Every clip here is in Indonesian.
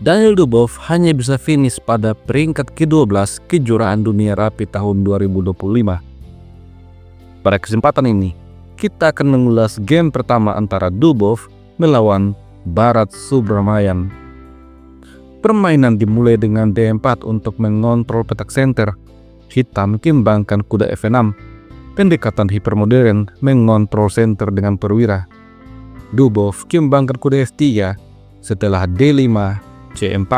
Daniel Dubov hanya bisa finish pada peringkat ke-12 kejuaraan dunia rapi tahun 2025. Pada kesempatan ini, kita akan mengulas game pertama antara Dubov melawan Bharat Subramanian. Permainan dimulai dengan D4 untuk mengontrol petak center. Hitam kembangkan kuda F6. Pendekatan hipermodern mengontrol center dengan perwira. Dubov kembangkan kuda F3 setelah D5, C4.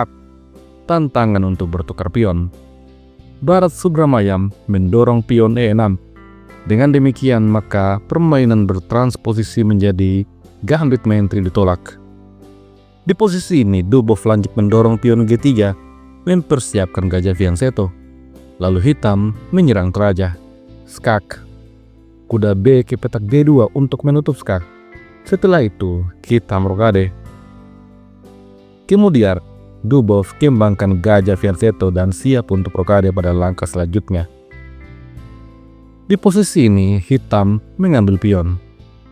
Tantangan untuk bertukar pion. Bharat Subramanian mendorong pion E6. Dengan demikian maka permainan bertransposisi menjadi gambit main 3 ditolak. Di posisi ini Dubov lanjut mendorong pion G3 mempersiapkan gajah fianchetto. Lalu hitam menyerang teraja. Skak. Kuda B ke petak D2 untuk menutup skak. Setelah itu hitam rokade. Kemudian Dubov kembangkan gajah fianchetto dan siap untuk rokade pada langkah selanjutnya. Di posisi ini hitam mengambil pion,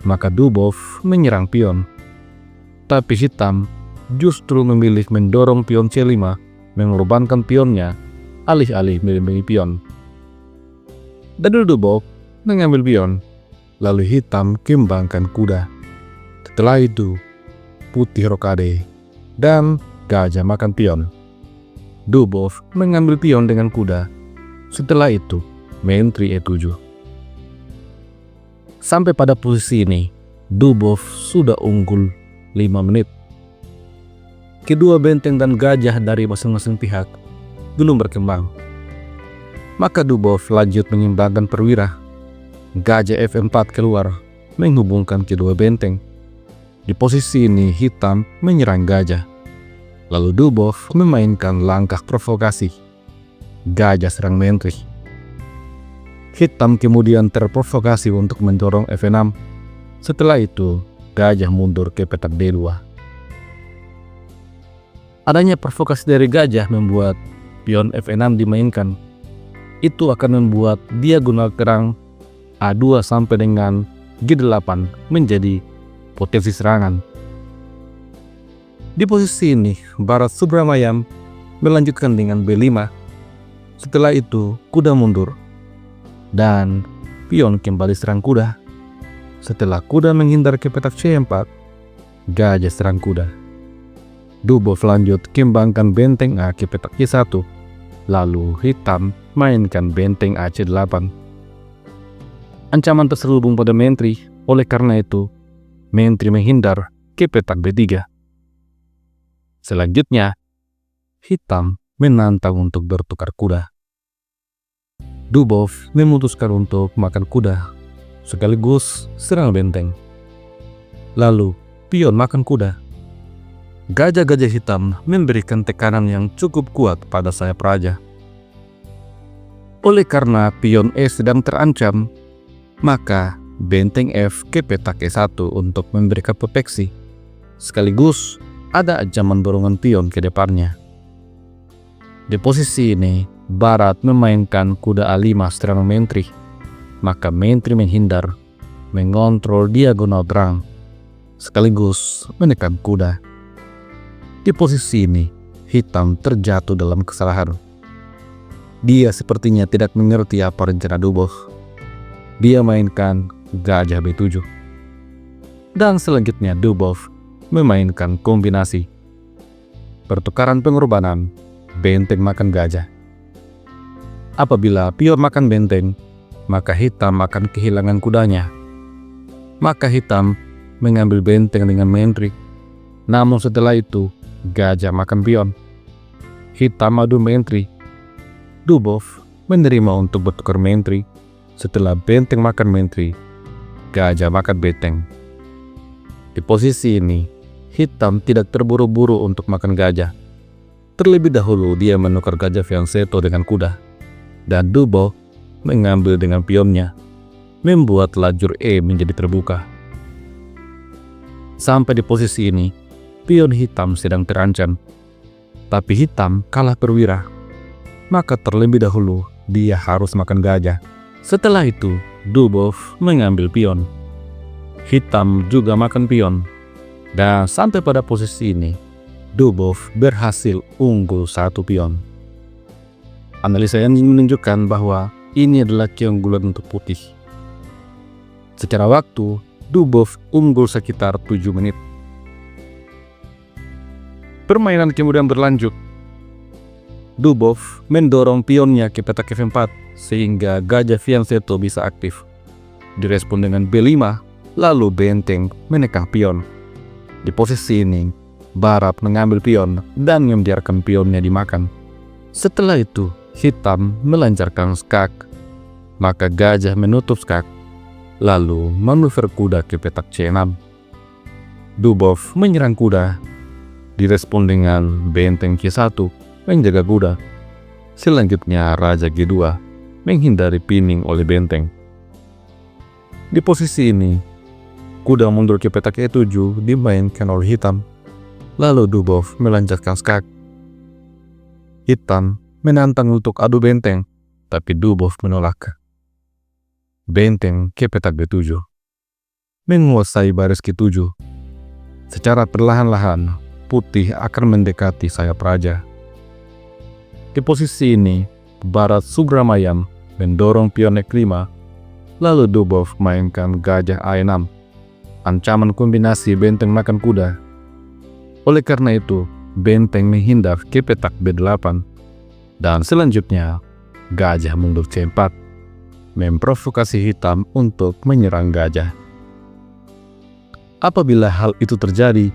maka Dubov menyerang pion. Tapi hitam justru memilih mendorong pion C5, mengorbankan pionnya alih-alih melindungi pion. Daniel Dubov mengambil pion, lalu hitam kembangkan kuda. Setelah itu putih rokade dan gajah makan pion. Dubov mengambil pion dengan kuda. Setelah itu main 3 E7. Sampai pada posisi ini Dubov sudah unggul 5 menit. Kedua benteng dan gajah dari masing-masing pihak belum berkembang. Maka Dubov lanjut mengimbangkan perwira. Gajah F4 keluar menghubungkan kedua benteng. Di posisi ini hitam menyerang gajah. Lalu Dubov memainkan langkah provokasi. Gajah serang menteri. Hitam kemudian terprovokasi untuk mendorong F6. Setelah itu gajah mundur ke petak D2. Adanya provokasi dari gajah membuat pion F6 dimainkan. Itu akan membuat diagonal kerang A2 sampai dengan G8 menjadi potensi serangan. Di posisi ini Bharat Subramanian melanjutkan dengan B5. Setelah itu kuda mundur dan pion kembali serang kuda. Setelah kuda menghindar ke petak C4, gajah serang kuda. Dubov lanjut kembangkan benteng A ke petak C1, lalu hitam mainkan benteng AC8. Ancaman terselubung pada menteri, oleh karena itu menteri menghindar ke petak B3. Selanjutnya hitam menantang untuk bertukar kuda. Dubov memutuskan untuk makan kuda sekaligus serang benteng. Lalu pion makan kuda. Gajah-gajah hitam memberikan tekanan yang cukup kuat pada sayap raja. Oleh karena pion E sedang terancam, maka benteng F ke petak E1 untuk memberikan proteksi. Sekaligus ada ancaman dorongan pion ke depannya. Di posisi ini Bharat memainkan kuda A5 serang menteri. Maka menteri menghindar, mengontrol diagonal terang, sekaligus menekan kuda. Di posisi ini hitam terjatuh dalam kesalahan. Dia sepertinya tidak mengerti apa rencana Dubov. Dia mainkan gajah B7. Dan selanjutnya Dubov memainkan kombinasi pertukaran pengorbanan benteng makan gajah. Apabila pion makan benteng, maka hitam akan kehilangan kudanya. Maka hitam mengambil benteng dengan menteri. Namun setelah itu gajah makan pion. Hitam adu menteri. Dubov menerima untuk bertukar menteri. Setelah benteng makan menteri, gajah makan benteng. Di posisi ini hitam tidak terburu-buru untuk makan gajah. Terlebih dahulu dia menukar gajah fianchetto dengan kuda. Dan Dubov mengambil dengan pionnya, membuat lajur E menjadi terbuka. Sampai di posisi ini, pion hitam sedang terancam. Tapi hitam kalah perwira. Maka terlebih dahulu dia harus makan gajah. Setelah itu, Dubov mengambil pion. Hitam juga makan pion. Dan sampai pada posisi ini, Dubov berhasil unggul 1 pion. Analisa yang menunjukkan bahwa ini adalah keunggulan untuk putih. Secara waktu, Dubov unggul sekitar 7 menit. Permainan kemudian berlanjut. Dubov mendorong pionnya ke petak F4 sehingga gajah fianchetto bisa aktif. Direspon dengan B5, lalu benteng menekan pion. Di posisi ini, barat mengambil pion dan membiarkan pionnya dimakan. Setelah itu, hitam melancarkan skak. Maka gajah menutup skak, lalu manuver kuda ke petak C6. Dubov menyerang kuda. Direspon dengan benteng Q1 menjaga kuda. Selanjutnya raja G2 menghindari pining oleh benteng. Di posisi ini, kuda mundur ke petak E7 dimainkan oleh hitam. Lalu Dubov melancarkan skak. Hitam menantang untuk adu benteng, tapi Dubov menolak. Benteng ke petak B7. Menguasai baris Q7. Secara perlahan-lahan, putih akan mendekati sayap raja. Di posisi ini, barat Subramayam mendorong pion E5, lalu Dubov mainkan gajah A6, ancaman kombinasi benteng makan kuda. Oleh karena itu, benteng menghindar ke petak B8, dan selanjutnya gajah mundur C4, memprovokasi hitam untuk menyerang gajah. Apabila hal itu terjadi,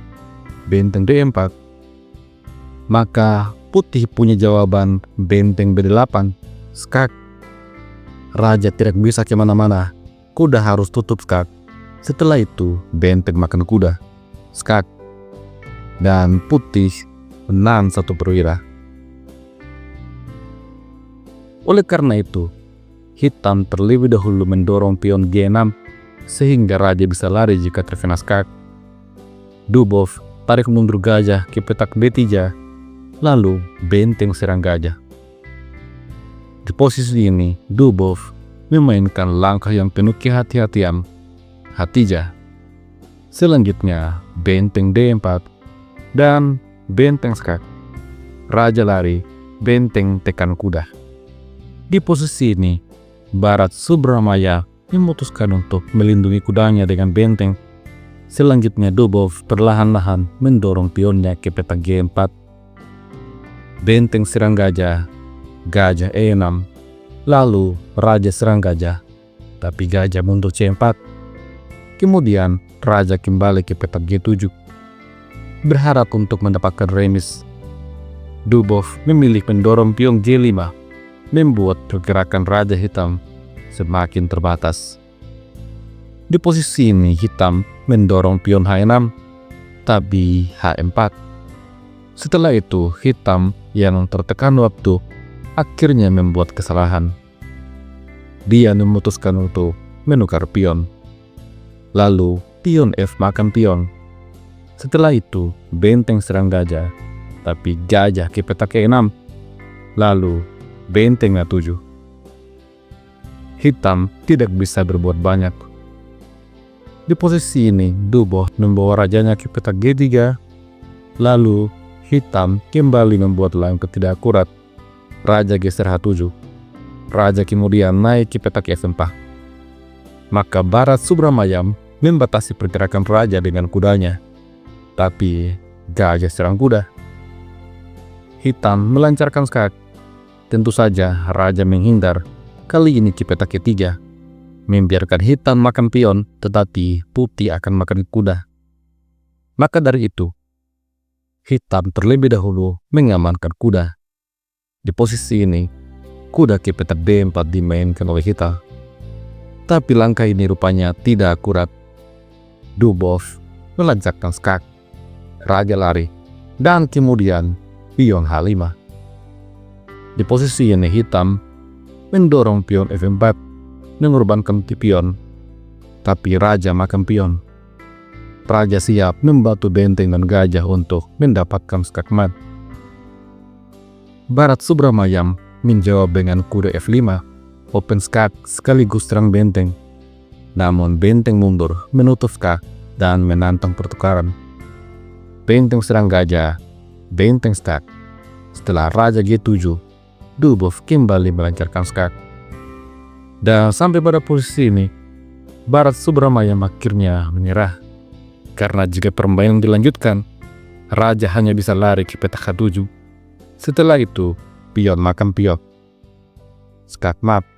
benteng D4, maka putih punya jawaban benteng B8, skak. Raja tidak bisa kemana-mana, kuda harus tutup skak. Setelah itu, benteng makan kuda, skak. Dan putih menang 1 perwira. Oleh karena itu, hitam terlebih dahulu mendorong pion G6 sehingga raja bisa lari jika terkena skak. Dubov tarik mundur gajah ke petak B3, lalu benteng serang gajah. Di posisi ini, Dubov memainkan langkah yang penuh kehati-hatian, Hatija. Selanjutnya, benteng D4 dan benteng skak. Raja lari, benteng tekan kuda. Di posisi ini, barat Subramaya memutuskan untuk melindungi kudanya dengan benteng. Selanjutnya Dubov perlahan-lahan mendorong pionnya ke petak G4. Benteng serang gajah, gajah E6, lalu raja serang gajah, tapi gajah mundur C4. Kemudian raja kembali ke petak G7, berharap untuk mendapatkan remis. Dubov memilih mendorong pion G5, membuat pergerakan raja hitam semakin terbatas. Di posisi ini hitam mendorong pion H6, tapi H4. Setelah itu hitam yang tertekan waktu akhirnya membuat kesalahan. Dia memutuskan untuk menukar pion. Lalu pion F makan pion. Setelah itu benteng serang gajah, tapi gajah ke petak E6. Lalu benteng A7. Hitam tidak bisa berbuat banyak. Di posisi ini, Dubov membawa rajanya ke petak G3, lalu hitam kembali membuat langkah tidak akurat. Raja geser H7. Raja kemudian naik ke petak F4. Maka barat Subramayam membatasi pergerakan raja dengan kudanya. Tapi gajah serang kuda. Hitam melancarkan skak. Tentu saja raja menghindar, kali ini ke petak E3. Membiarkan hitam makan pion, tetapi putih akan makan kuda. Maka dari itu, hitam terlebih dahulu mengamankan kuda. Di posisi ini, kuda ke petak D4 dimainkan oleh hitam. Tapi langkah ini rupanya tidak akurat. Dubov melancarkan skak. Raja lari, dan kemudian pion H5. Di posisi ini hitam mendorong pion F4, mengorbankan pion, tapi raja makan pion. Raja siap membantu benteng dan gajah untuk mendapatkan skakmat. Barat Subramayam menjawab dengan kuda F5, open skak sekaligus serang benteng. Namun benteng mundur, menutup skak, dan menantang pertukaran. Benteng serang gajah, benteng skak. Setelah Raja G7, Dubov kembali melancarkan skak. Dan sampai pada posisi ini, Barat Subramayam akhirnya menyerah. Karena jika permainan dilanjutkan, Raja hanya bisa lari ke petak H7. Setelah itu, pion makan pion. Skak map.